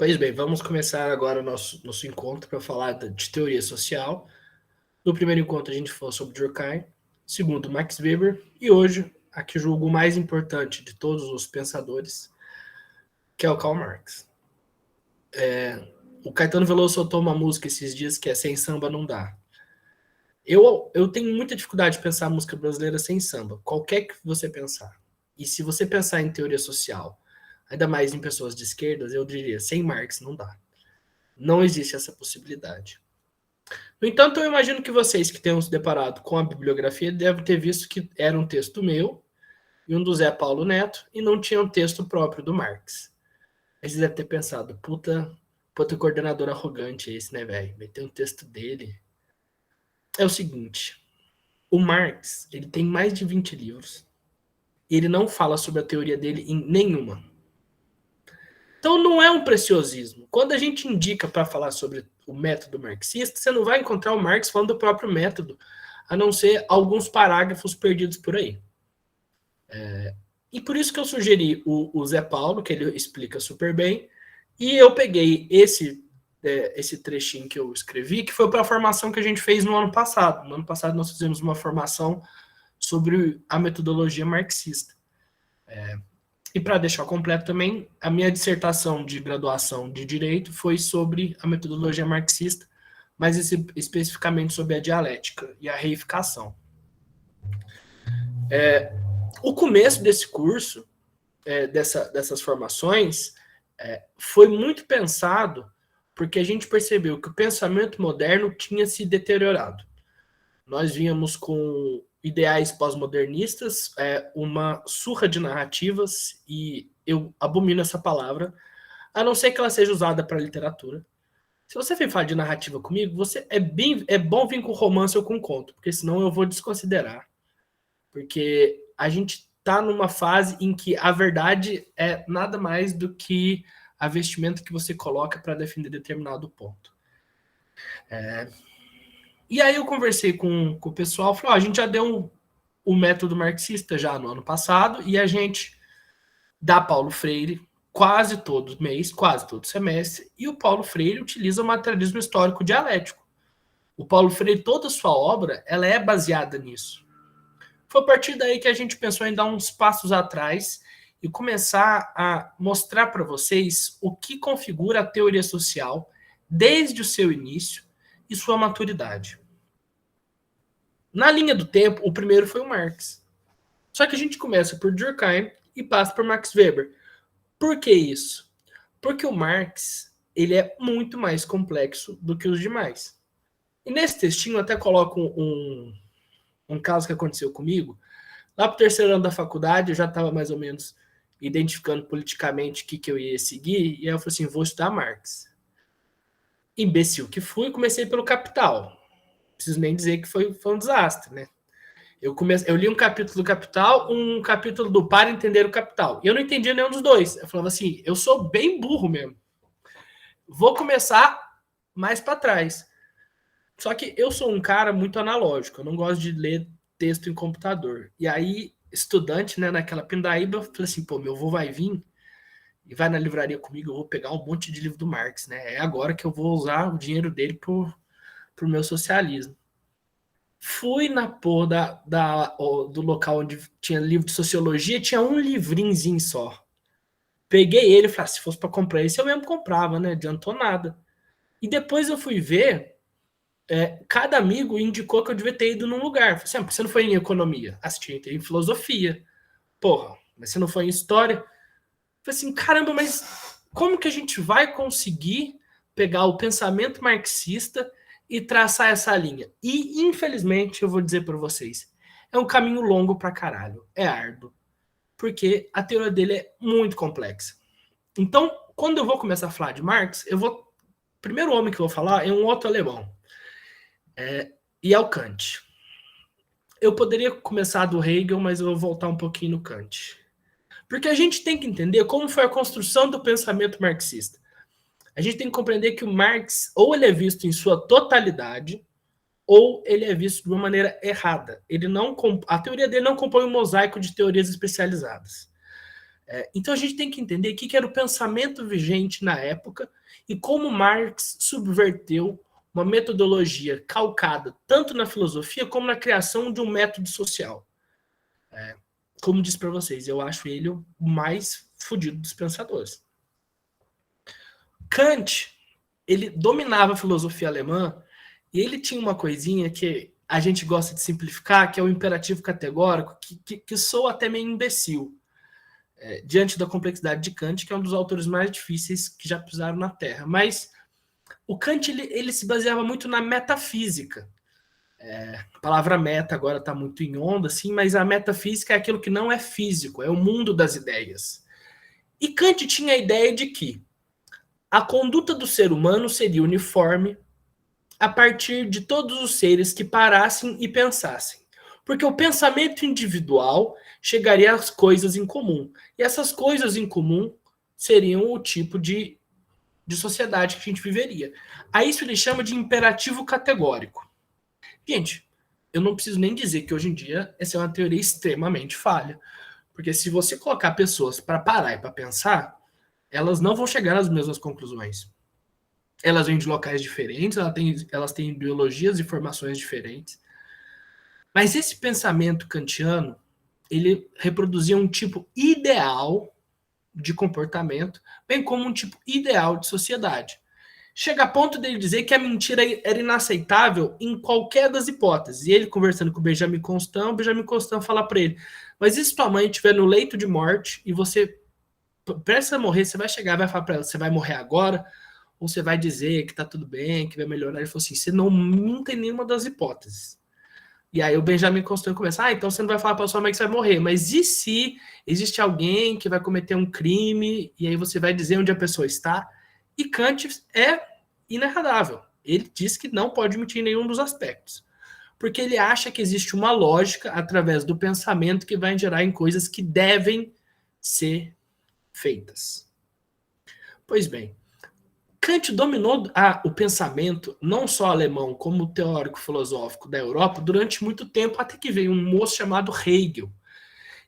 Pois bem, vamos começar agora o nosso encontro para falar de teoria social. No primeiro encontro a gente falou sobre Durkheim, segundo Max Weber, e hoje a que julgo o mais importante de todos os pensadores, que é o Karl Marx. O Caetano Veloso soltou uma música esses dias que é Sem Samba Não Dá. Eu tenho muita dificuldade de pensar a música brasileira sem samba, qualquer que você pensar. E se você pensar em teoria social, ainda mais em pessoas de esquerdas, eu diria, sem Marx não dá. Não existe essa possibilidade. No entanto, eu imagino que vocês que tenham se deparado com a bibliografia devem ter visto que era um texto meu e um do Zé Paulo Neto e não tinha um texto próprio do Marx. Aí vocês devem ter pensado, puta coordenador arrogante esse, né, velho? Meteu um texto dele. É o seguinte, o Marx, ele tem mais de 20 livros e ele não fala sobre a teoria dele em nenhuma. Então não é um preciosismo. Quando a gente indica para falar sobre o método marxista, você não vai encontrar o Marx falando do próprio método, a não ser alguns parágrafos perdidos por aí. E por isso que eu sugeri o Zé Paulo, que ele explica super bem, e eu peguei esse trechinho que eu escrevi, que foi para a formação que a gente fez no ano passado. No ano passado nós fizemos uma formação sobre a metodologia marxista. E para deixar completo também, a minha dissertação de graduação de Direito foi sobre a metodologia marxista, mas especificamente sobre a dialética e a reificação. O começo desse curso, dessas formações, foi muito pensado porque a gente percebeu que o pensamento moderno tinha se deteriorado. Nós vínhamos com ideais pós-modernistas, uma surra de narrativas, e eu abomino essa palavra, a não ser que ela seja usada para literatura. Se você for falar de narrativa comigo, é bom vir com romance ou com conto, porque senão eu vou desconsiderar. Porque a gente está numa fase em que a verdade é nada mais do que a vestimenta que você coloca para defender determinado ponto. E aí eu conversei com o pessoal, falei, a gente já deu o método marxista já no ano passado, e a gente dá Paulo Freire quase todo mês, quase todo semestre, e o Paulo Freire utiliza o materialismo histórico dialético. O Paulo Freire, toda a sua obra, ela é baseada nisso. Foi a partir daí que a gente pensou em dar uns passos atrás e começar a mostrar para vocês o que configura a teoria social desde o seu início e sua maturidade. Na linha do tempo, o primeiro foi o Marx. Só que a gente começa por Durkheim e passa por Max Weber. Por que isso? Porque o Marx ele é muito mais complexo do que os demais. E nesse textinho eu até coloco um caso que aconteceu comigo. Lá pro terceiro ano da faculdade, eu já estava mais ou menos identificando politicamente o que eu ia seguir, e aí eu falei assim, vou estudar Marx. Imbecil que fui, comecei pelo Capital. Não preciso nem dizer que foi um desastre, né? Eu li um capítulo do Capital, um capítulo do Para Entender o Capital. E eu não entendia nenhum dos dois. Eu falava assim, eu sou bem burro mesmo. Vou começar mais para trás. Só que eu sou um cara muito analógico. Eu não gosto de ler texto em computador. E aí, estudante, né, naquela pindaíba, eu falei assim, pô, meu avô vai vir e vai na livraria comigo, eu vou pegar um monte de livro do Marx, né? É agora que eu vou usar o dinheiro dele pro meu socialismo. Fui na porra do local onde tinha livro de sociologia, tinha um livrinhozinho só. Peguei ele e falei, se fosse para comprar esse, eu mesmo comprava, né? Adiantou nada. E depois eu fui ver, cada amigo indicou que eu devia ter ido num lugar. Falei assim, você não foi em economia? Assisti em filosofia. Porra, mas você não foi em história? Falei assim, caramba, mas como que a gente vai conseguir pegar o pensamento marxista e traçar essa linha? E, infelizmente, eu vou dizer para vocês, é um caminho longo pra caralho, é árduo, porque a teoria dele é muito complexa. Então, quando eu vou começar a falar de Marx, o primeiro homem que eu vou falar é um outro alemão, e é o Kant. Eu poderia começar do Hegel, mas eu vou voltar um pouquinho no Kant. Porque a gente tem que entender como foi a construção do pensamento marxista. A gente tem que compreender que o Marx, ou ele é visto em sua totalidade, ou ele é visto de uma maneira errada. A teoria dele não compõe um mosaico de teorias especializadas. Então a gente tem que entender o que era o pensamento vigente na época e como Marx subverteu uma metodologia calcada tanto na filosofia como na criação de um método social. Como disse para vocês, eu acho ele o mais fodido dos pensadores. Kant, ele dominava a filosofia alemã e ele tinha uma coisinha que a gente gosta de simplificar, que é o imperativo categórico, que soa até meio imbecil. Diante da complexidade de Kant, que é um dos autores mais difíceis que já pisaram na Terra. Mas o Kant ele se baseava muito na metafísica. A palavra meta agora está muito em onda, assim, mas a metafísica é aquilo que não é físico, é o mundo das ideias. E Kant tinha a ideia de que a conduta do ser humano seria uniforme a partir de todos os seres que parassem e pensassem. Porque o pensamento individual chegaria às coisas em comum. E essas coisas em comum seriam o tipo de sociedade que a gente viveria. A isso ele chama de imperativo categórico. Gente, eu não preciso nem dizer que hoje em dia essa é uma teoria extremamente falha. Porque se você colocar pessoas para parar e para pensar, elas não vão chegar às mesmas conclusões. Elas vêm de locais diferentes, elas têm ideologias e formações diferentes. Mas esse pensamento kantiano, ele reproduzia um tipo ideal de comportamento, bem como um tipo ideal de sociedade. Chega a ponto dele dizer que a mentira era inaceitável em qualquer das hipóteses. E ele, conversando com o Benjamin Constant fala para ele, mas e se tua mãe estiver no leito de morte e você prestes a morrer, você vai chegar e vai falar para ela, você vai morrer agora? Ou você vai dizer que tá tudo bem, que vai melhorar? Ele falou assim, você não tem nenhuma das hipóteses. E aí o Benjamin Constant começa, então você não vai falar para sua mãe que você vai morrer, mas e se existe alguém que vai cometer um crime e aí você vai dizer onde a pessoa está? E Kant é inerradável. Ele diz que não pode mentir em nenhum dos aspectos. Porque ele acha que existe uma lógica através do pensamento que vai gerar em coisas que devem ser feitas. Pois bem, Kant dominou o pensamento, não só alemão, como teórico filosófico da Europa, durante muito tempo, até que veio um moço chamado Hegel.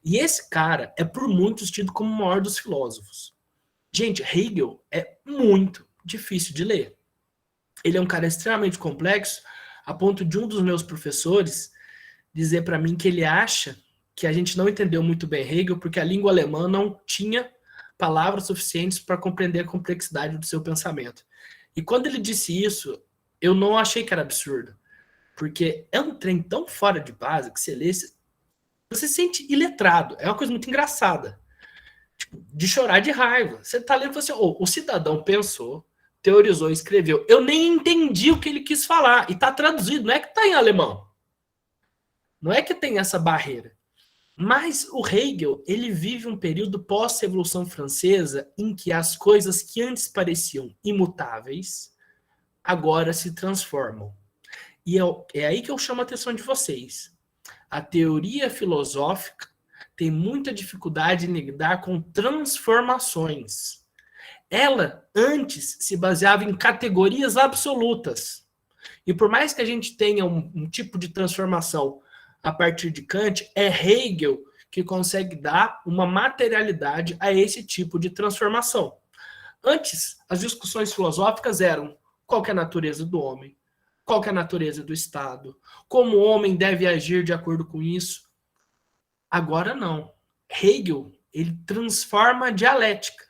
E esse cara é por muitos tido como o maior dos filósofos. Gente, Hegel é muito difícil de ler. Ele é um cara extremamente complexo, a ponto de um dos meus professores dizer para mim que ele acha que a gente não entendeu muito bem Hegel porque a língua alemã não tinha palavras suficientes para compreender a complexidade do seu pensamento. E quando ele disse isso, eu não achei que era absurdo, porque é um trem tão fora de base que você lê, você se sente iletrado. É uma coisa muito engraçada. Tipo, de chorar de raiva. Você tá lendo e fala assim, o cidadão pensou, teorizou, escreveu. Eu nem entendi o que ele quis falar. E tá traduzido, não é que tá em alemão. Não é que tem essa barreira. Mas o Hegel, ele vive um período pós-Revolução Francesa em que as coisas que antes pareciam imutáveis, agora se transformam. E é aí que eu chamo a atenção de vocês. A teoria filosófica tem muita dificuldade em lidar com transformações. Ela, antes, se baseava em categorias absolutas. E por mais que a gente tenha um tipo de transformação a partir de Kant, é Hegel que consegue dar uma materialidade a esse tipo de transformação. Antes, as discussões filosóficas eram qual é a natureza do homem, qual é a natureza do Estado, como o homem deve agir de acordo com isso. Agora não. Hegel, ele transforma a dialética.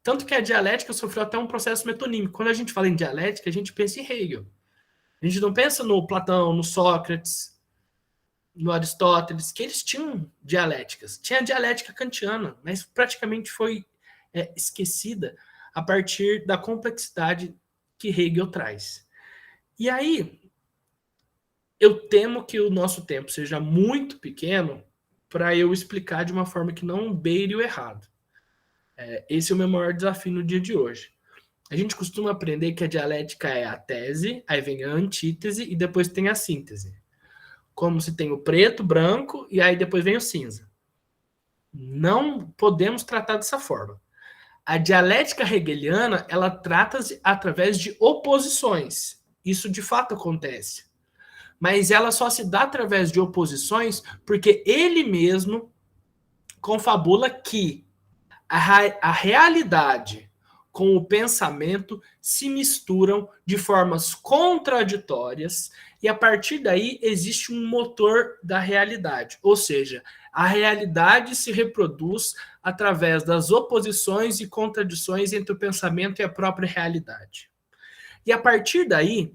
Tanto que a dialética sofreu até um processo metonímico. Quando a gente fala em dialética, a gente pensa em Hegel. A gente não pensa no Platão, no Sócrates, no Aristóteles, que eles tinham dialéticas. Tinha a dialética kantiana, mas praticamente foi esquecida a partir da complexidade que Hegel traz. E aí, eu temo que o nosso tempo seja muito pequeno para eu explicar de uma forma que não beire o errado. Esse é o meu maior desafio no dia de hoje. A gente costuma aprender que a dialética é a tese, aí vem a antítese e depois tem a síntese. Como se tem o preto, branco e aí depois vem o cinza. Não podemos tratar dessa forma. A dialética hegeliana, ela trata-se através de oposições. Isso de fato acontece. Mas ela só se dá através de oposições porque ele mesmo confabula que a realidade com o pensamento se misturam de formas contraditórias e a partir daí existe um motor da realidade, ou seja, a realidade se reproduz através das oposições e contradições entre o pensamento e a própria realidade. E a partir daí,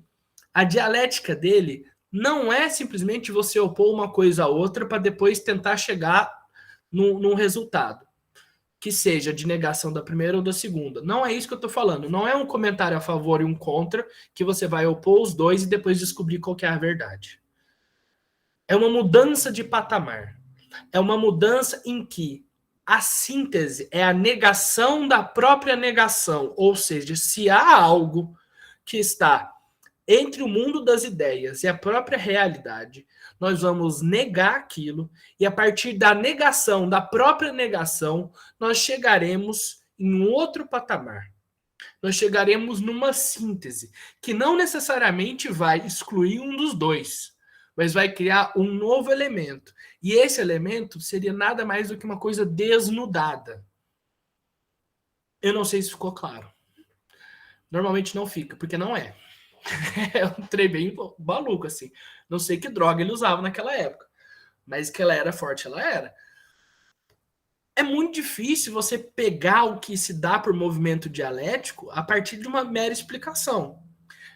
a dialética dele não é simplesmente você opor uma coisa a outra para depois tentar chegar num resultado que seja de negação da primeira ou da segunda. Não é isso que eu estou falando. Não é um comentário a favor e um contra que você vai opor os dois e depois descobrir qual que é a verdade. É uma mudança de patamar. É uma mudança em que a síntese é a negação da própria negação. Ou seja, se há algo que está entre o mundo das ideias e a própria realidade, nós vamos negar aquilo e a partir da negação, da própria negação, nós chegaremos em um outro patamar. Nós chegaremos numa síntese que não necessariamente vai excluir um dos dois, mas vai criar um novo elemento. E esse elemento seria nada mais do que uma coisa desnudada. Eu não sei se ficou claro. Normalmente não fica, porque não é. É um trem bem maluco, assim. Não sei que droga ele usava naquela época. Mas que ela era forte, ela era. É muito difícil você pegar o que se dá por movimento dialético a partir de uma mera explicação.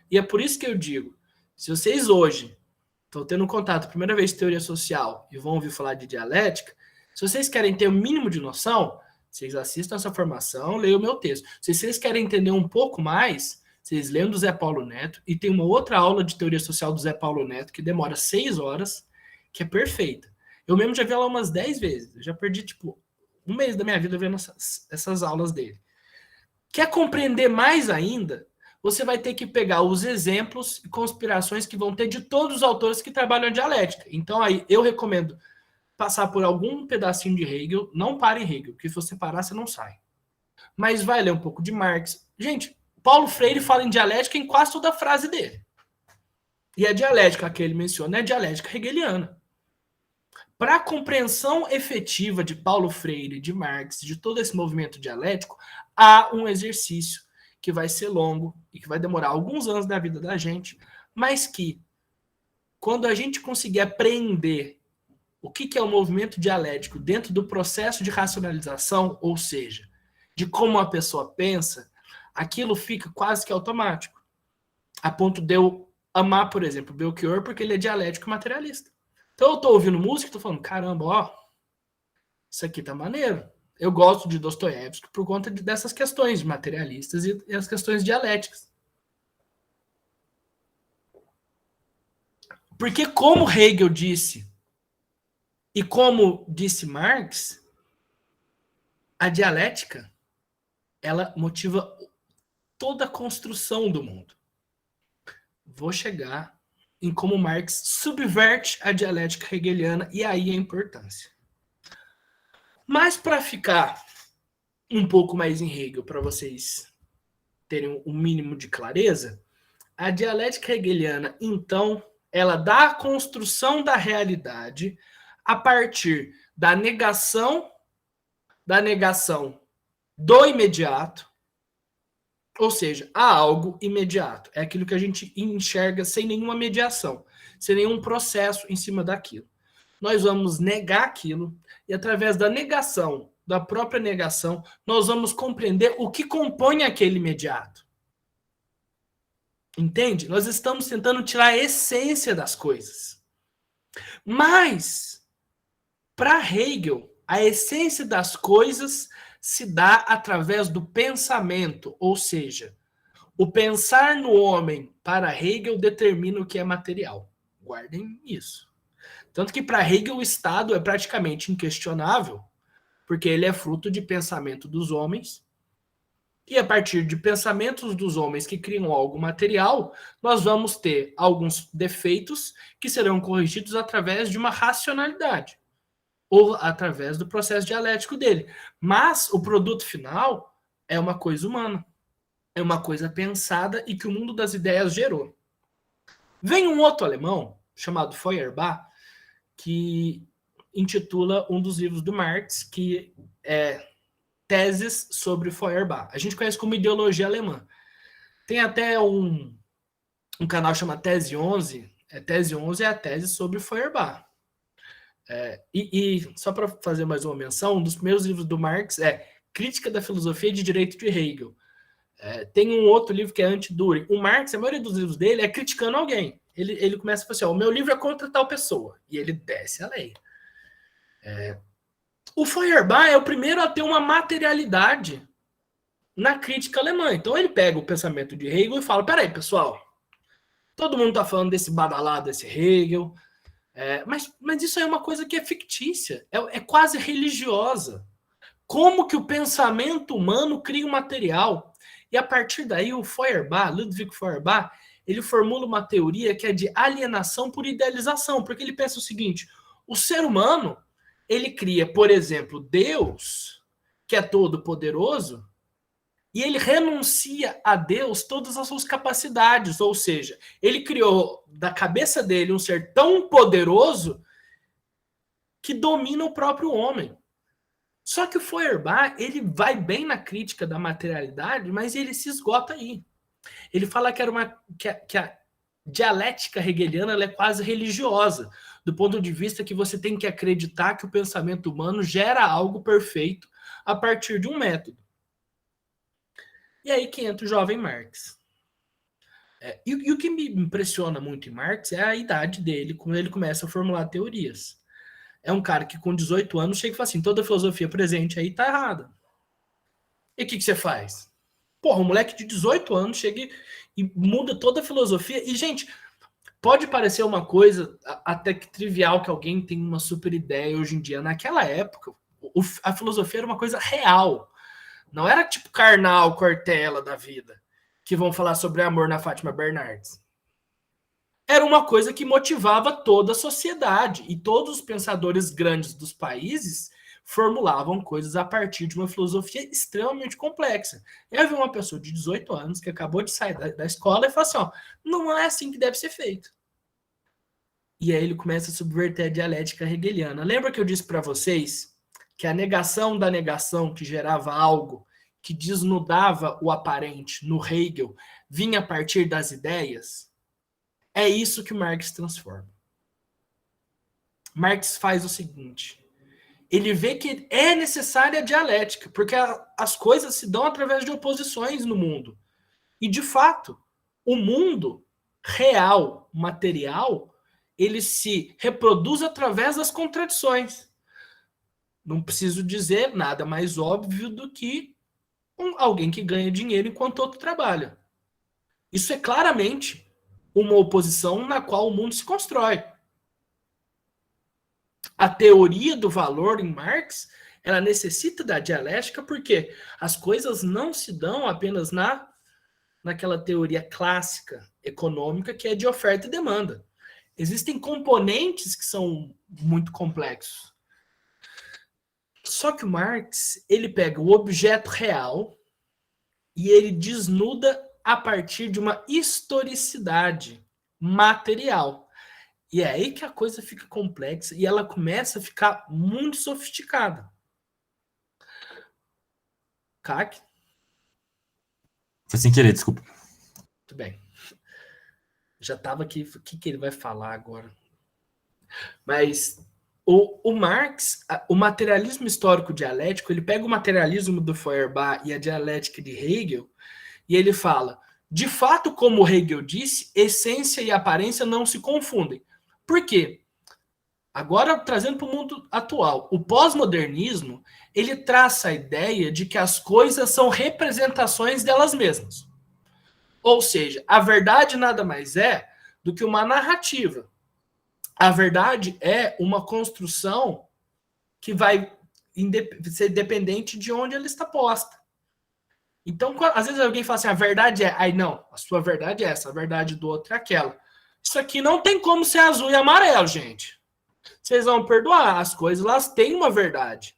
E é por isso que eu digo, se vocês hoje estão tendo contato, primeira vez de teoria social, e vão ouvir falar de dialética, se vocês querem ter o mínimo de noção, vocês assistam essa formação, leiam o meu texto. Se vocês querem entender um pouco mais, vocês leiam do Zé Paulo Neto, e tem uma outra aula de teoria social do Zé Paulo Neto, que demora 6 horas, que é perfeita. Eu mesmo já vi ela umas 10 vezes. Eu já perdi, tipo, um mês da minha vida vendo essas aulas dele. Quer compreender mais ainda? Você vai ter que pegar os exemplos e conspirações que vão ter de todos os autores que trabalham em dialética. Então, aí, eu recomendo passar por algum pedacinho de Hegel. Não pare em Hegel, porque se você parar, você não sai. Mas vai ler um pouco de Marx. Gente, Paulo Freire fala em dialética em quase toda a frase dele. E a dialética que ele menciona é a dialética hegeliana. Para a compreensão efetiva de Paulo Freire, de Marx, de todo esse movimento dialético, há um exercício que vai ser longo e que vai demorar alguns anos da vida da gente, mas que, quando a gente conseguir apreender o que é o movimento dialético dentro do processo de racionalização, ou seja, de como a pessoa pensa, aquilo fica quase que automático. A ponto de eu amar, por exemplo, Belchior, porque ele é dialético e materialista. Então eu tô ouvindo música e tô falando, caramba, ó, isso aqui tá maneiro. Eu gosto de Dostoiévski por conta dessas questões materialistas e as questões dialéticas. Porque como Hegel disse, e como disse Marx, a dialética, ela motiva toda a construção do mundo. Vou chegar em como Marx subverte a dialética hegeliana e aí a importância. Mas para ficar um pouco mais em Hegel, para vocês terem um mínimo de clareza, a dialética hegeliana, então, ela dá a construção da realidade a partir da negação do imediato, ou seja, há algo imediato. É aquilo que a gente enxerga sem nenhuma mediação, sem nenhum processo em cima daquilo. Nós vamos negar aquilo e através da negação, da própria negação, nós vamos compreender o que compõe aquele imediato. Entende? Nós estamos tentando tirar a essência das coisas. Mas, para Hegel, a essência das coisas se dá através do pensamento, ou seja, o pensar no homem para Hegel determina o que é material. Guardem isso. Tanto que para Hegel o Estado é praticamente inquestionável, porque ele é fruto de pensamento dos homens, e a partir de pensamentos dos homens que criam algo material, nós vamos ter alguns defeitos que serão corrigidos através de uma racionalidade, ou através do processo dialético dele. Mas o produto final é uma coisa humana, é uma coisa pensada e que o mundo das ideias gerou. Vem um outro alemão, chamado Feuerbach, que intitula um dos livros do Marx, que teses sobre Feuerbach. A gente conhece como ideologia alemã. Tem até um canal chamado Tese 11. Tese 11 é a tese sobre Feuerbach. E só para fazer mais uma menção, um dos primeiros livros do Marx é Crítica da Filosofia de Direito de Hegel. Tem um outro livro que é Anti-Dürer. O Marx, a maioria dos livros dele é criticando alguém. Ele começa a falar assim, o meu livro é contra tal pessoa. E ele desce a lei. O Feuerbach é o primeiro a ter uma materialidade na crítica alemã. Então ele pega o pensamento de Hegel e fala, peraí, pessoal, todo mundo está falando desse badalado, desse Hegel, mas isso é uma coisa que é fictícia, é quase religiosa. Como que o pensamento humano cria um material? E a partir daí o Feuerbach, Ludwig Feuerbach, ele formula uma teoria que é de alienação por idealização, porque ele pensa o seguinte, o ser humano, ele cria, por exemplo, Deus, que é todo poderoso, e ele renuncia a Deus todas as suas capacidades, ou seja, ele criou da cabeça dele um ser tão poderoso que domina o próprio homem. Só que o Feuerbach, ele vai bem na crítica da materialidade, mas ele se esgota aí. Ele fala que a dialética hegeliana ela é quase religiosa, do ponto de vista que você tem que acreditar que o pensamento humano gera algo perfeito a partir de um método. E aí que entra o jovem Marx. E o que me impressiona muito em Marx é a idade dele, quando ele começa a formular teorias. É um cara que com 18 anos chega e fala assim, toda a filosofia presente aí tá errada. E o que você faz? Porra, um moleque de 18 anos chega e muda toda a filosofia. E, gente, pode parecer uma coisa até que trivial que alguém tem uma super ideia hoje em dia. Naquela época, a filosofia era uma coisa real. Não era tipo Karnal, Cortella da vida, que vão falar sobre amor na Fátima Bernardes. Era uma coisa que motivava toda a sociedade. E todos os pensadores grandes dos países formulavam coisas a partir de uma filosofia extremamente complexa. Eu vi uma pessoa de 18 anos que acabou de sair da escola e falou assim, não é assim que deve ser feito. E aí ele começa a subverter a dialética hegeliana. Lembra que eu disse para vocês que a negação da negação que gerava algo que desnudava o aparente no Hegel vinha a partir das ideias? É isso que Marx transforma. Marx faz o seguinte, ele vê que é necessária a dialética, porque as coisas se dão através de oposições no mundo. E, de fato, o mundo real, material, ele se reproduz através das contradições. Não preciso dizer nada mais óbvio do que alguém que ganha dinheiro enquanto outro trabalha. Isso é claramente uma oposição na qual o mundo se constrói. A teoria do valor em Marx, ela necessita da dialética porque as coisas não se dão apenas naquela teoria clássica econômica que é de oferta e demanda. Existem componentes que são muito complexos. Só que o Marx, ele pega o objeto real e ele desnuda a partir de uma historicidade material. E é aí que a coisa fica complexa e ela começa a ficar muito sofisticada. Cac? Foi sem querer, desculpa. Muito bem. Já estava aqui, o que ele vai falar agora? Mas o Marx, o materialismo histórico dialético, ele pega o materialismo do Feuerbach e a dialética de Hegel e ele fala, de fato, como Hegel disse, essência e aparência não se confundem. Por quê? Agora, trazendo para o mundo atual, o pós-modernismo, ele traça a ideia de que as coisas são representações delas mesmas. Ou seja, a verdade nada mais é do que uma narrativa. A verdade é uma construção que vai ser dependente de onde ela está posta. Então, às vezes alguém fala assim, a verdade é... Aí não, a sua verdade é essa, a verdade do outro é aquela. Isso aqui não tem como ser azul e amarelo, gente. Vocês vão perdoar, as coisas elas têm uma verdade.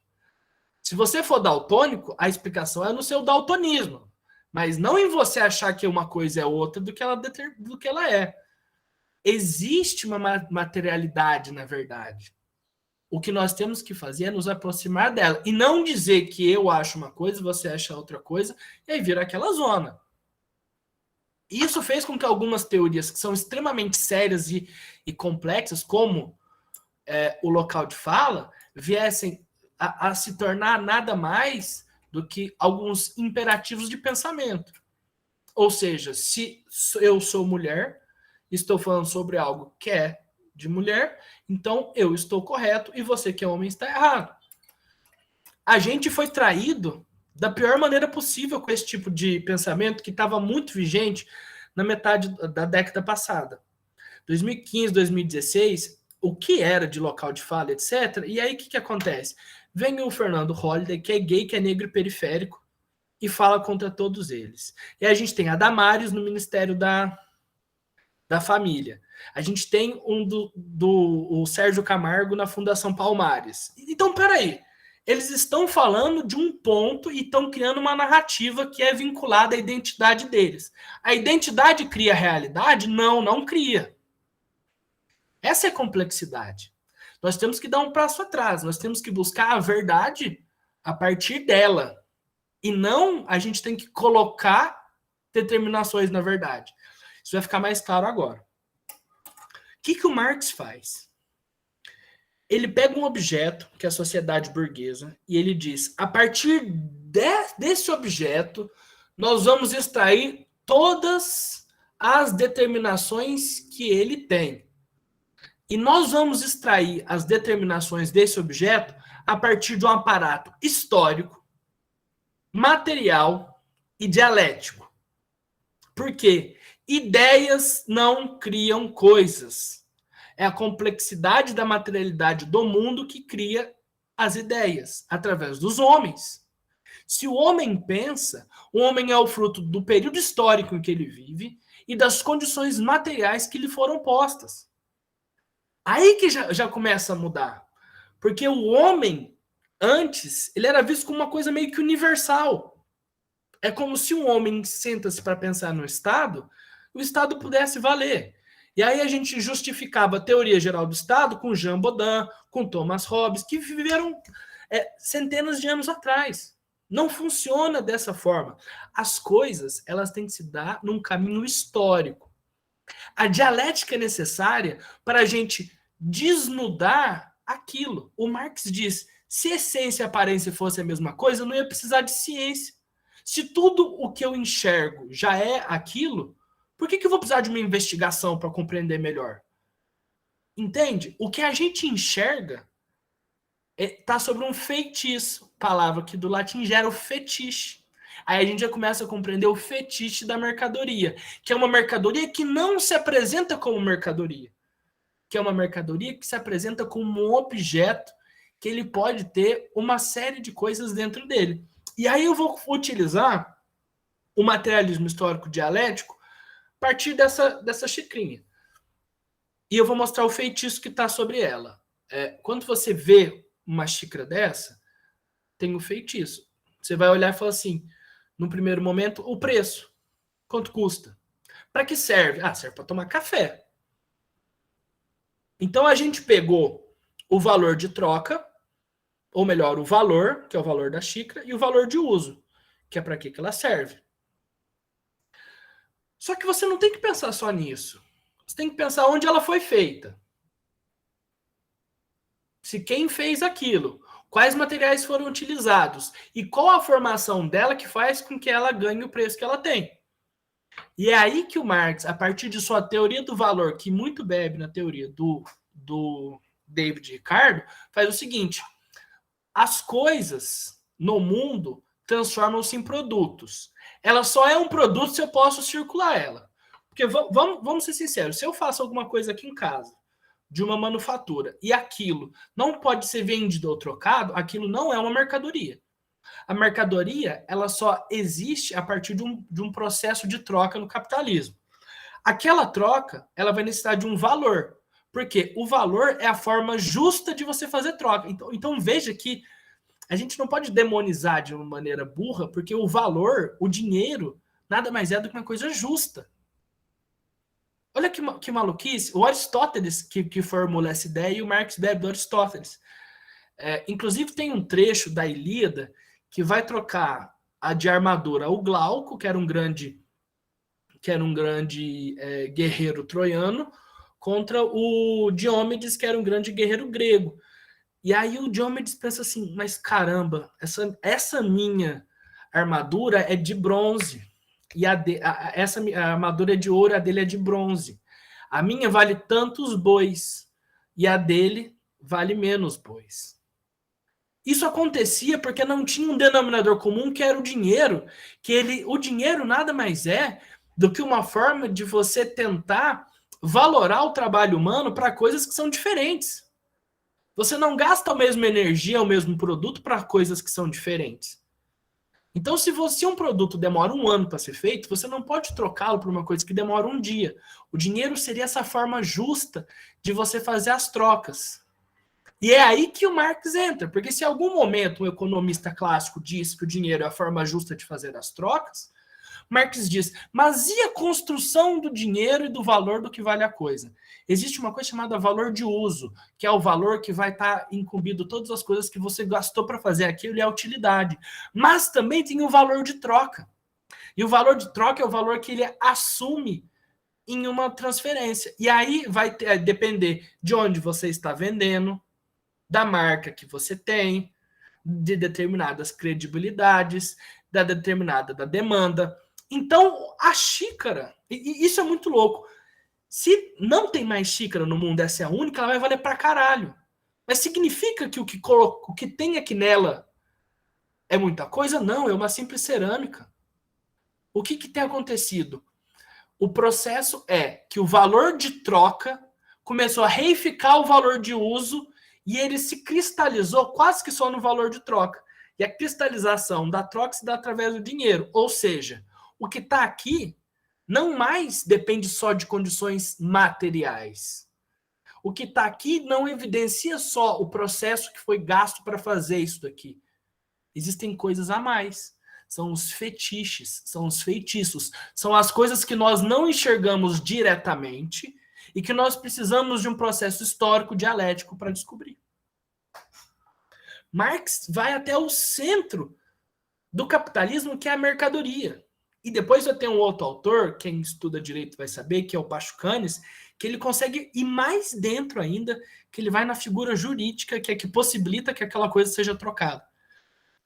Se você for daltônico, a explicação é no seu daltonismo. Mas não em você achar que uma coisa é outra do que ela é. Existe uma materialidade na verdade. O que nós temos que fazer é nos aproximar dela. E não dizer que eu acho uma coisa, você acha outra coisa, e aí vira aquela zona. Isso fez com que algumas teorias que são extremamente sérias e complexas, como o local de fala, viessem a se tornar nada mais do que alguns imperativos de pensamento. Ou seja, se eu sou mulher, estou falando sobre algo que é de mulher, então eu estou correto e você que é homem está errado. A gente foi traído da pior maneira possível com esse tipo de pensamento que estava muito vigente na metade da década passada. 2015, 2016, o que era de local de fala, etc. E aí o que acontece? Vem o Fernando Holliday, que é gay, que é negro e periférico, e fala contra todos eles. E a gente tem a Damares no Ministério da Família. A gente tem o Sérgio Camargo na Fundação Palmares. Então, peraí. Eles estão falando de um ponto e estão criando uma narrativa que é vinculada à identidade deles. A identidade cria a realidade? Não, não cria. Essa é a complexidade. Nós temos que dar um passo atrás. Nós temos que buscar a verdade a partir dela. E não a gente tem que colocar determinações na verdade. Isso vai ficar mais claro agora. O que o Marx faz? Ele pega um objeto, que é a sociedade burguesa, e ele diz, a partir desse objeto, nós vamos extrair todas as determinações que ele tem. E nós vamos extrair as determinações desse objeto a partir de um aparato histórico, material e dialético. Por quê? Ideias não criam coisas. É a complexidade da materialidade do mundo que cria as ideias, através dos homens. Se o homem pensa, o homem é o fruto do período histórico em que ele vive e das condições materiais que lhe foram postas. Aí que já começa a mudar. Porque o homem, antes, ele era visto como uma coisa meio que universal. É como se um homem senta-se para pensar no Estado, o Estado pudesse valer. E aí a gente justificava a teoria geral do Estado com Jean Baudin, com Thomas Hobbes, que viveram centenas de anos atrás. Não funciona dessa forma. As coisas, elas têm que se dar num caminho histórico. A dialética é necessária para a gente desnudar aquilo. O Marx diz, se essência e aparência fossem a mesma coisa, eu não ia precisar de ciência. Se tudo o que eu enxergo já é aquilo, por que eu vou precisar de uma investigação para compreender melhor? Entende? O que a gente enxerga está sobre um feitiço, palavra que do latim gera o fetiche. Aí a gente já começa a compreender o fetiche da mercadoria, que é uma mercadoria que não se apresenta como mercadoria, que é uma mercadoria que se apresenta como um objeto que ele pode ter uma série de coisas dentro dele. E aí eu vou utilizar o materialismo histórico dialético a partir dessa xicrinha. E eu vou mostrar o feitiço que está sobre ela. Quando você vê uma xícara dessa, tem o feitiço. Você vai olhar e falar assim, no primeiro momento, o preço. Quanto custa? Para que serve? Serve para tomar café. Então a gente pegou o valor de troca, ou melhor, o valor, que é o valor da xícara, e o valor de uso, que é para que ela serve. Só que você não tem que pensar só nisso. Você tem que pensar onde ela foi feita. Se quem fez aquilo, quais materiais foram utilizados e qual a formação dela que faz com que ela ganhe o preço que ela tem. E é aí que o Marx, a partir de sua teoria do valor, que muito bebe na teoria do David Ricardo, faz o seguinte, as coisas no mundo transformam-se em produtos. Ela só é um produto se eu posso circular ela. Porque vamos ser sinceros, se eu faço alguma coisa aqui em casa, de uma manufatura, e aquilo não pode ser vendido ou trocado, aquilo não é uma mercadoria. A mercadoria, ela só existe a partir de um processo de troca no capitalismo. Aquela troca, ela vai necessitar de um valor, porque o valor é a forma justa de você fazer troca. Então veja que a gente não pode demonizar de uma maneira burra, porque o valor, o dinheiro, nada mais é do que uma coisa justa. Olha que maluquice. O Aristóteles que formula essa ideia e o Marx bebe do Aristóteles. Inclusive tem um trecho da Ilíada que vai trocar a de armadura o Glauco, que era um grande guerreiro troiano, contra o Diomedes, que era um grande guerreiro grego. E aí o Diomedes pensa assim, mas caramba, essa minha armadura é de bronze. E essa armadura é de ouro, a dele é de bronze. A minha vale tantos bois e a dele vale menos bois. Isso acontecia porque não tinha um denominador comum, que era o dinheiro. O dinheiro nada mais é do que uma forma de você tentar valorar o trabalho humano para coisas que são diferentes. Você não gasta a mesma energia, o mesmo produto para coisas que são diferentes. Então, se um produto demora 1 ano para ser feito, você não pode trocá-lo por uma coisa que demora 1 dia. O dinheiro seria essa forma justa de você fazer as trocas. E é aí que o Marx entra, porque se em algum momento um economista clássico disse que o dinheiro é a forma justa de fazer as trocas, Marx diz, mas e a construção do dinheiro e do valor do que vale a coisa? Existe uma coisa chamada valor de uso, que é o valor que vai estar incumbido todas as coisas que você gastou para fazer aquilo e a utilidade. Mas também tem o valor de troca. E o valor de troca é o valor que ele assume em uma transferência. E aí vai depender de onde você está vendendo, da marca que você tem, de determinadas credibilidades, da demanda. Então, a xícara, e isso é muito louco. Se não tem mais xícara no mundo, essa é a única, ela vai valer pra caralho. Mas significa que o que tem aqui nela é muita coisa? Não, é uma simples cerâmica. O que tem acontecido? O processo é que o valor de troca começou a reificar o valor de uso e ele se cristalizou quase que só no valor de troca. E a cristalização da troca se dá através do dinheiro. Ou seja, o que está aqui não mais depende só de condições materiais. O que está aqui não evidencia só o processo que foi gasto para fazer isso daqui. Existem coisas a mais. São os fetiches, são os feitiços. São as coisas que nós não enxergamos diretamente e que nós precisamos de um processo histórico dialético para descobrir. Marx vai até o centro do capitalismo, que é a mercadoria. E depois eu tenho um outro autor, quem estuda direito vai saber, que é o Pachucanes, que ele consegue ir mais dentro ainda, que ele vai na figura jurídica, que é que possibilita que aquela coisa seja trocada.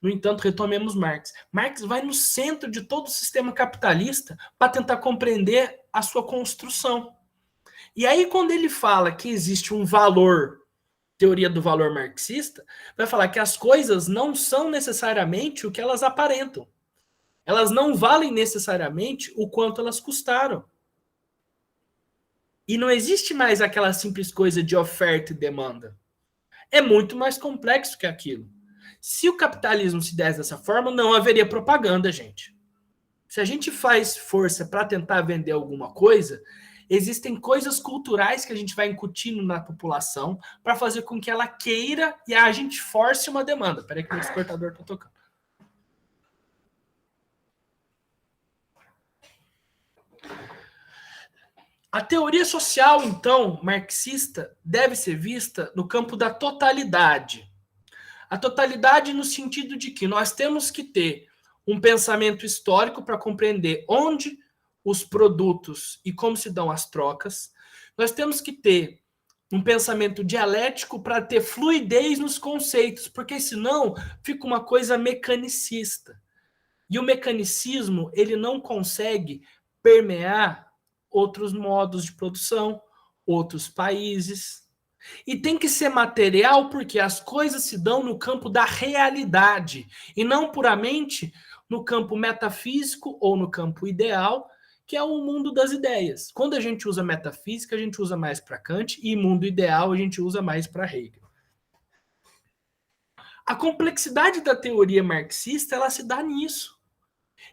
No entanto, retomemos Marx. Marx vai no centro de todo o sistema capitalista para tentar compreender a sua construção. E aí, quando ele fala que existe um valor, teoria do valor marxista, vai falar que as coisas não são necessariamente o que elas aparentam. Elas não valem necessariamente o quanto elas custaram. E não existe mais aquela simples coisa de oferta e demanda. É muito mais complexo que aquilo. Se o capitalismo se desse dessa forma, não haveria propaganda, gente. Se a gente faz força para tentar vender alguma coisa, existem coisas culturais que a gente vai incutindo na população para fazer com que ela queira e a gente force uma demanda. Peraí que o despertador está tocando. A teoria social, então, marxista, deve ser vista no campo da totalidade. A totalidade no sentido de que nós temos que ter um pensamento histórico para compreender onde os produtos e como se dão as trocas. Nós temos que ter um pensamento dialético para ter fluidez nos conceitos, porque senão fica uma coisa mecanicista. E o mecanicismo, ele não consegue permear outros modos de produção, outros países. E tem que ser material porque as coisas se dão no campo da realidade e não puramente no campo metafísico ou no campo ideal, que é o mundo das ideias. Quando a gente usa metafísica, a gente usa mais para Kant e mundo ideal a gente usa mais para Hegel. A complexidade da teoria marxista, ela se dá nisso.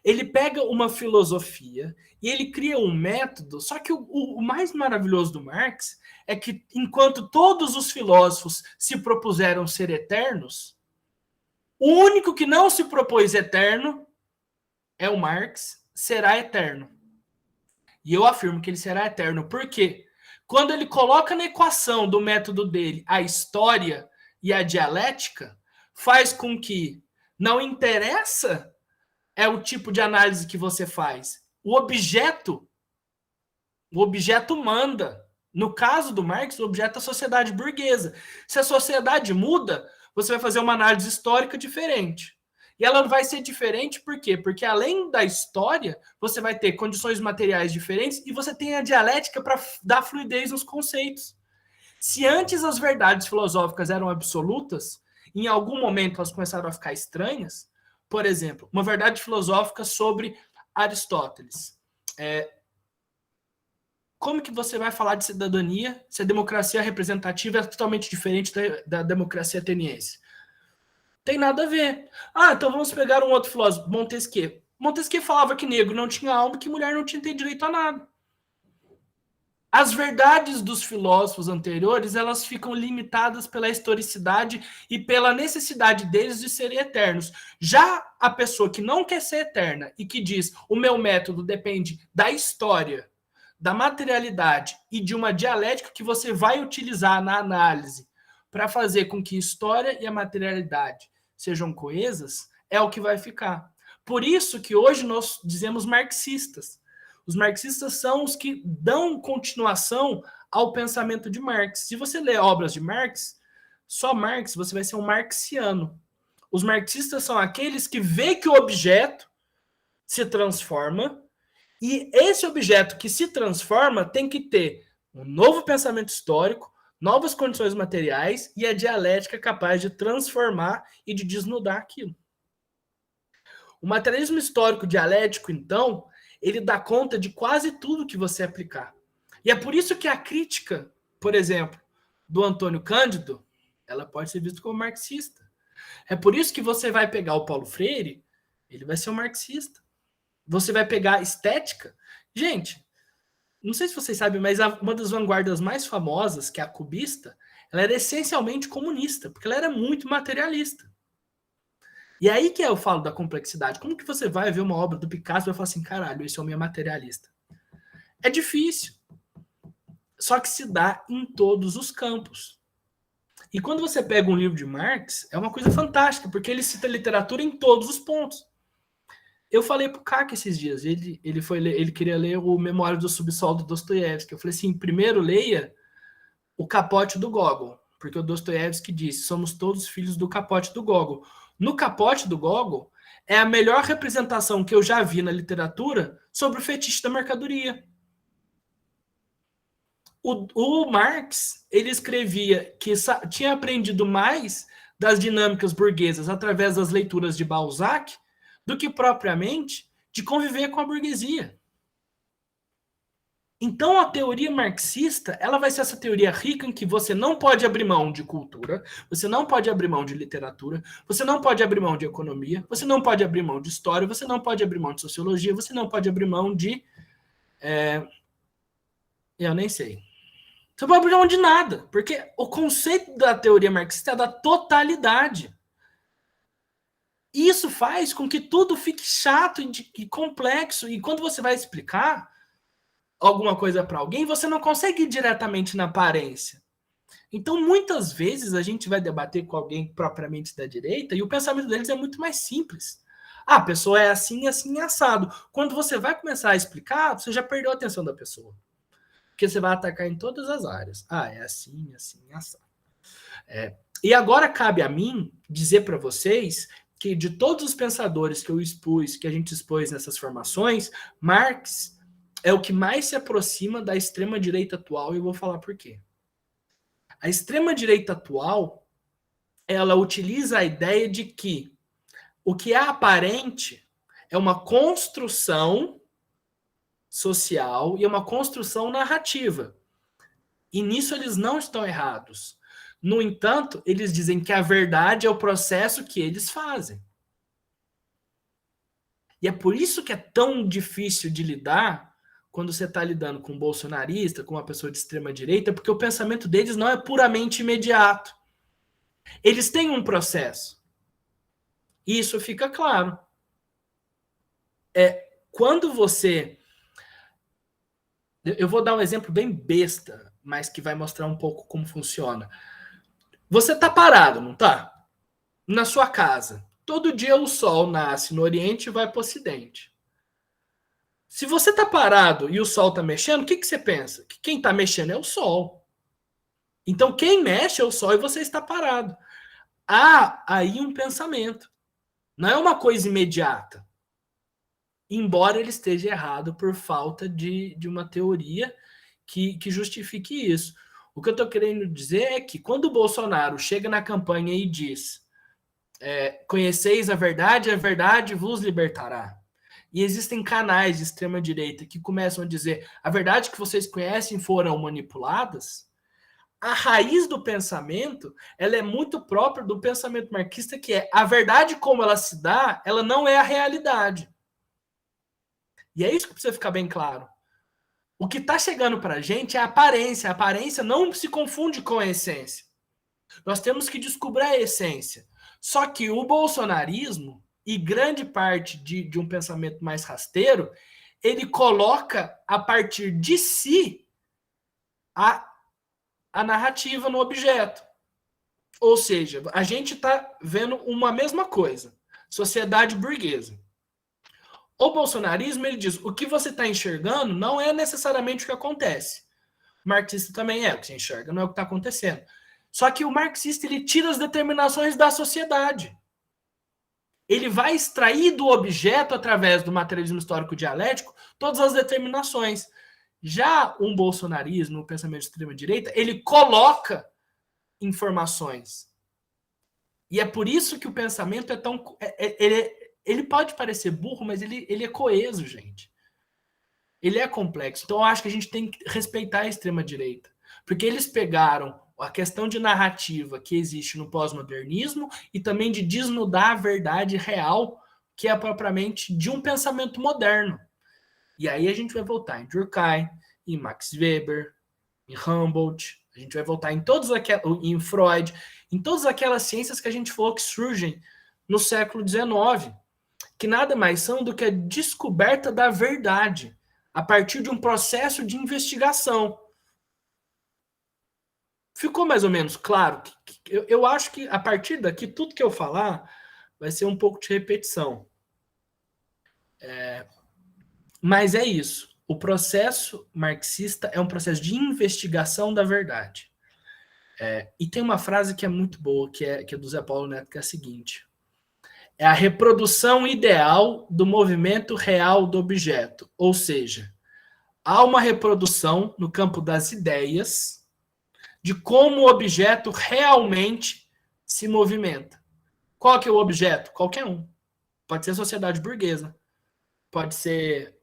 Ele pega uma filosofia e ele cria um método, só que o mais maravilhoso do Marx é que enquanto todos os filósofos se propuseram ser eternos, o único que não se propôs eterno é o Marx, será eterno. E eu afirmo que ele será eterno. Por quê? Quando ele coloca na equação do método dele a história e a dialética faz com que não interessa o tipo de análise que você faz. O objeto manda. No caso do Marx, o objeto é a sociedade burguesa. Se a sociedade muda, você vai fazer uma análise histórica diferente. E ela vai ser diferente por quê? Porque além da história, você vai ter condições materiais diferentes e você tem a dialética para dar fluidez nos conceitos. Se antes as verdades filosóficas eram absolutas, em algum momento elas começaram a ficar estranhas. Por exemplo, uma verdade filosófica sobre Aristóteles. Como que você vai falar de cidadania se a democracia representativa é totalmente diferente da democracia ateniense? Tem nada a ver. Então vamos pegar um outro filósofo, Montesquieu. Montesquieu falava que negro não tinha alma e que mulher não tinha direito a nada. As verdades dos filósofos anteriores, elas ficam limitadas pela historicidade e pela necessidade deles de serem eternos. Já a pessoa que não quer ser eterna e que diz o meu método depende da história, da materialidade e de uma dialética que você vai utilizar na análise para fazer com que história e a materialidade sejam coesas, é o que vai ficar. Por isso que hoje nós dizemos marxistas. Os marxistas são os que dão continuação ao pensamento de Marx. Se você ler obras de Marx, só Marx, você vai ser um marxiano. Os marxistas são aqueles que veem que o objeto se transforma e esse objeto que se transforma tem que ter um novo pensamento histórico, novas condições materiais e a dialética capaz de transformar e de desnudar aquilo. O materialismo histórico dialético, então, ele dá conta de quase tudo que você aplicar. E é por isso que a crítica, por exemplo, do Antônio Cândido, ela pode ser vista como marxista. É por isso que você vai pegar o Paulo Freire, ele vai ser um marxista. Você vai pegar estética. Gente, não sei se vocês sabem, mas uma das vanguardas mais famosas, que é a cubista, ela era essencialmente comunista, porque ela era muito materialista. E aí que eu falo da complexidade. Como que você vai ver uma obra do Picasso e vai falar assim, caralho, esse homem é materialista? É difícil. Só que se dá em todos os campos. E quando você pega um livro de Marx, é uma coisa fantástica, porque ele cita literatura em todos os pontos. Eu falei pro Kaka esses dias, ele queria ler o Memória do Subsolo do Dostoiévski. Eu falei assim, primeiro leia o Capote do Gogol, porque o Dostoiévski disse, somos todos filhos do Capote do Gogol. No Capote do Gogol é a melhor representação que eu já vi na literatura sobre o fetiche da mercadoria. O Marx, ele escrevia que tinha aprendido mais das dinâmicas burguesas através das leituras de Balzac do que propriamente de conviver com a burguesia. Então a teoria marxista, ela vai ser essa teoria rica em que você não pode abrir mão de cultura, você não pode abrir mão de literatura, você não pode abrir mão de economia, você não pode abrir mão de história, você não pode abrir mão de sociologia, você não pode abrir mão de... eu nem sei. Você não pode abrir mão de nada, porque o conceito da teoria marxista é da totalidade. E isso faz com que tudo fique chato e complexo, e quando você vai explicar alguma coisa para alguém, você não consegue ir diretamente na aparência. Então, muitas vezes, a gente vai debater com alguém propriamente da direita e o pensamento deles é muito mais simples. A pessoa é assim, assim, assado. Quando você vai começar a explicar, você já perdeu a atenção da pessoa. Porque você vai atacar em todas as áreas. É assim, assim, assado. E agora cabe a mim dizer para vocês que de todos os pensadores que eu expus, que a gente expôs nessas formações, Marx é o que mais se aproxima da extrema-direita atual, e eu vou falar por quê. A extrema-direita atual, ela utiliza a ideia de que o que é aparente é uma construção social e é uma construção narrativa. E nisso eles não estão errados. No entanto, eles dizem que a verdade é o processo que eles fazem. E é por isso que é tão difícil de lidar quando você está lidando com um bolsonarista, com uma pessoa de extrema-direita, porque o pensamento deles não é puramente imediato. Eles têm um processo. E isso fica claro. Quando você... Eu vou dar um exemplo bem besta, mas que vai mostrar um pouco como funciona. Você tá parado, não tá? Na sua casa. Todo dia o sol nasce no Oriente e vai para o Ocidente. Se você tá parado e o sol tá mexendo, o que, que você pensa? Que quem tá mexendo é o sol. Então quem mexe é o sol e você está parado. Há aí um pensamento. Não é uma coisa imediata. Embora ele esteja errado por falta de uma teoria que justifique isso. O que eu estou querendo dizer é que quando o Bolsonaro chega na campanha e diz conheceis a verdade vos libertará. E existem canais de extrema-direita que começam a dizer a verdade que vocês conhecem foram manipuladas. A raiz do pensamento ela é muito própria do pensamento marxista, que é a verdade como ela se dá, ela não é a realidade. E é isso que precisa ficar bem claro. O que está chegando para a gente é a aparência. A aparência não se confunde com a essência. Nós temos que descobrir a essência. Só que o bolsonarismo e grande parte de um pensamento mais rasteiro, ele coloca a partir de si a narrativa no objeto. Ou seja, a gente está vendo uma mesma coisa. Sociedade burguesa. O bolsonarismo, ele diz, o que você está enxergando não é necessariamente o que acontece. O marxista também é, o que você enxerga não é o que está acontecendo. Só que o marxista, ele tira as determinações da sociedade. Ele vai extrair do objeto, através do materialismo histórico dialético, todas as determinações. Já um bolsonarismo, o pensamento de extrema-direita, ele coloca informações. E é por isso que o pensamento é tão... Ele pode parecer burro, mas ele é coeso, gente. Ele é complexo. Então eu acho que a gente tem que respeitar a extrema-direita. Porque eles pegaram a questão de narrativa que existe no pós-modernismo e também de desnudar a verdade real, que é propriamente de um pensamento moderno. E aí a gente vai voltar em Durkheim, em Max Weber, em Humboldt, a gente vai voltar em Freud, em todas aquelas ciências que a gente falou que surgem no século XIX, que nada mais são do que a descoberta da verdade a partir de um processo de investigação. Ficou mais ou menos claro? Eu acho que a partir daqui, tudo que eu falar vai ser um pouco de repetição. Mas é isso. O processo marxista é um processo de investigação da verdade. E tem uma frase que é muito boa, que é do Zé Paulo Neto, que é a seguinte: é a reprodução ideal do movimento real do objeto. Ou seja, há uma reprodução no campo das ideias de como o objeto realmente se movimenta. Qual que é o objeto? Qualquer um. Pode ser sociedade burguesa, pode ser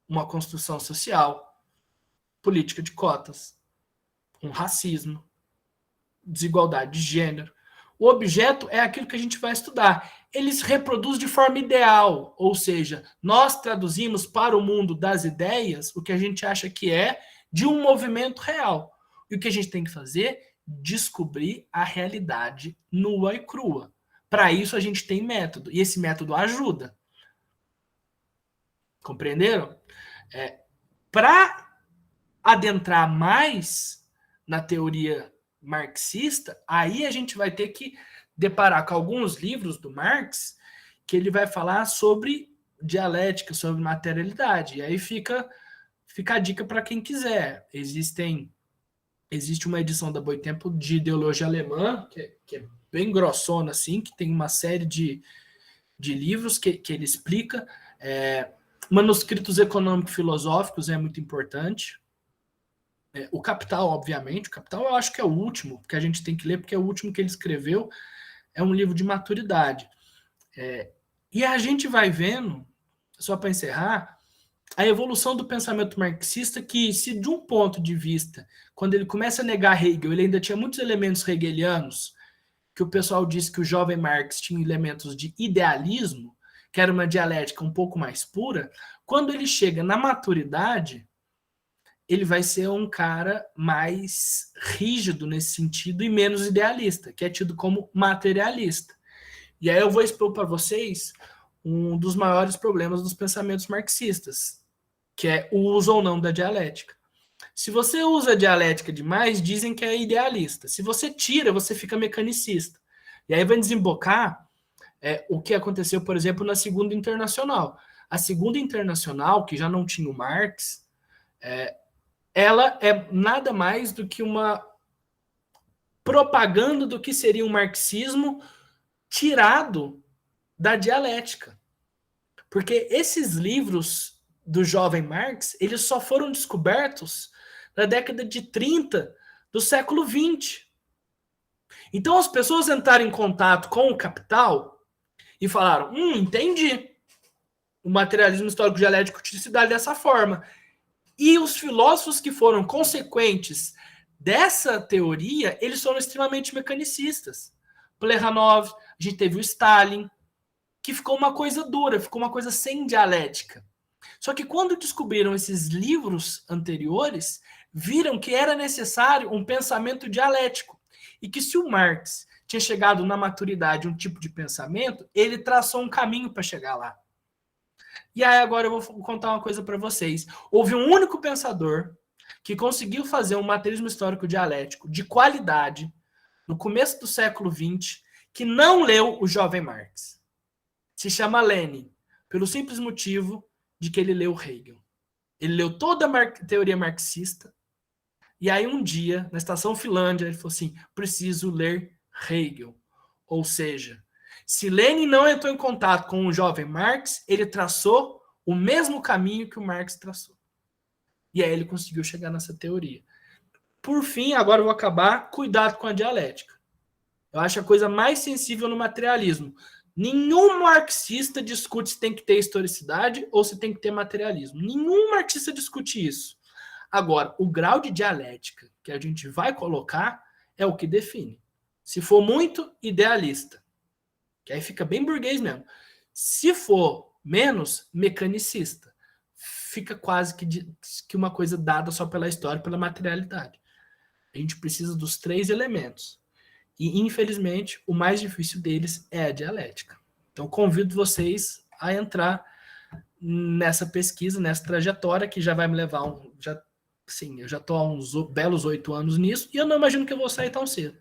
uma construção social, política de cotas, um racismo, desigualdade de gênero. O objeto é aquilo que a gente vai estudar. Ele se reproduz de forma ideal, ou seja, nós traduzimos para o mundo das ideias o que a gente acha que é de um movimento real. E o que a gente tem que fazer? Descobrir a realidade nua e crua. Para isso a gente tem método, e esse método ajuda. Compreenderam? Para adentrar mais na teoria marxista, aí a gente vai ter que deparar com alguns livros do Marx que ele vai falar sobre dialética, sobre materialidade. E aí fica a dica para quem quiser. Existe uma edição da Boitempo de ideologia alemã, que é bem grossona, assim, que tem uma série de livros que ele explica. Manuscritos econômico-filosóficos é muito importante. O Capital, obviamente. O Capital eu acho que é o último que a gente tem que ler, porque é o último que ele escreveu. É um livro de maturidade. E a gente vai vendo, só para encerrar, a evolução do pensamento marxista, que se de um ponto de vista, quando ele começa a negar Hegel, ele ainda tinha muitos elementos hegelianos, que o pessoal disse que o jovem Marx tinha elementos de idealismo, que era uma dialética um pouco mais pura. Quando ele chega na maturidade, ele vai ser um cara mais rígido nesse sentido e menos idealista, que é tido como materialista. E aí eu vou expor para vocês um dos maiores problemas dos pensamentos marxistas, que é o uso ou não da dialética. Se você usa a dialética demais, dizem que é idealista. Se você tira, você fica mecanicista. E aí vai desembocar o que aconteceu, por exemplo, na Segunda Internacional. A Segunda Internacional, que já não tinha o Marx, ela é nada mais do que uma propaganda do que seria um marxismo tirado da dialética. Porque esses livros do jovem Marx, eles só foram descobertos na década de 30 do século 20. Então as pessoas entraram em contato com o Capital e falaram, entendi. O materialismo histórico dialético se dá dessa forma. E os filósofos que foram consequentes dessa teoria, eles foram extremamente mecanicistas. Plekhanov, a gente teve o Stalin, que ficou uma coisa dura, ficou uma coisa sem dialética. Só que quando descobriram esses livros anteriores, viram que era necessário um pensamento dialético. E que se o Marx tinha chegado na maturidade um tipo de pensamento, ele traçou um caminho para chegar lá. E aí agora eu vou contar uma coisa para vocês. Houve um único pensador que conseguiu fazer um materialismo histórico dialético de qualidade no começo do século XX, que não leu o jovem Marx. Se chama Lenin, pelo simples motivo de que ele leu Hegel. Ele leu toda a teoria marxista, e aí um dia, na estação Finlândia, ele falou assim, preciso ler Hegel. Ou seja, se Lenin não entrou em contato com o jovem Marx, ele traçou o mesmo caminho que o Marx traçou. E aí ele conseguiu chegar nessa teoria. Por fim, agora eu vou acabar, cuidado com a dialética. Eu acho a coisa mais sensível no materialismo. Nenhum marxista discute se tem que ter historicidade ou se tem que ter materialismo. Nenhum marxista discute isso. Agora, o grau de dialética que a gente vai colocar é o que define. Se for muito idealista, que aí fica bem burguês mesmo. Se for menos mecanicista, fica quase que uma coisa dada só pela história, pela materialidade. A gente precisa dos 3 elementos. E, infelizmente, o mais difícil deles é a dialética. Então, convido vocês a entrar nessa pesquisa, nessa trajetória, que já vai me levar eu já estou há uns belos 8 anos nisso, e eu não imagino que eu vou sair tão cedo.